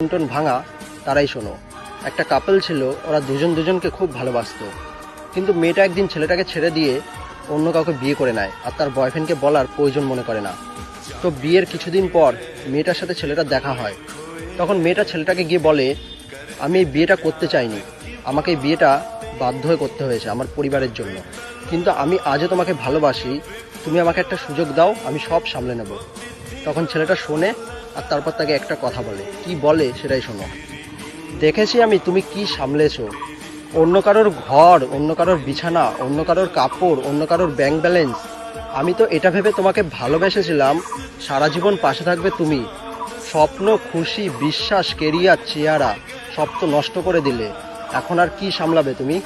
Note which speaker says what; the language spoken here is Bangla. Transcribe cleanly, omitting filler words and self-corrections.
Speaker 1: বন্টন ভাঙা তারাই শোনো। একটা কাপল ছিল, ওরা দুজন দুজনকে খুব ভালোবাসতো, কিন্তু মেয়েটা একদিন ছেলেটাকে ছেড়ে দিয়ে অন্য কাউকে বিয়ে করে নেয় আর তার বয়ফ্রেন্ডকে বলার প্রয়োজন মনে করে না। তো বিয়ের কিছুদিন পর মেয়েটার সাথে ছেলেটার দেখা হয়। তখন মেয়েটা ছেলেটাকে গিয়ে বলে, আমি এই বিয়েটা করতে চাইনি, আমাকে এই বিয়েটা বাধ্য হয়ে করতে হয়েছে আমার পরিবারের জন্য, কিন্তু আমি আজও তোমাকে ভালোবাসি, তুমি আমাকে একটা সুযোগ দাও, আমি সব সামলে নেব। তখন ছেলেটা শোনে আর তারপর তাকে একটা কথা বলে, কি বলে সেটাই শোনো। দেখেছি আমি তুমি কি সামলেছো, অন্য কারোর ঘর, অন্য কারোর বিছানা, অন্য কারোর কাপড়, অন্য কারোর ব্যাংক ব্যালেন্স। আমি তো এটা ভেবে তোমাকে ভালোবেসেছিলাম সারা জীবন পাশে থাকবে তুমি। স্বপ্ন, খুশি, বিশ্বাস, কেরিয়ার, চেহারা সব তো নষ্ট করে দিলে। এখন আর কি সামলাবে তুমি?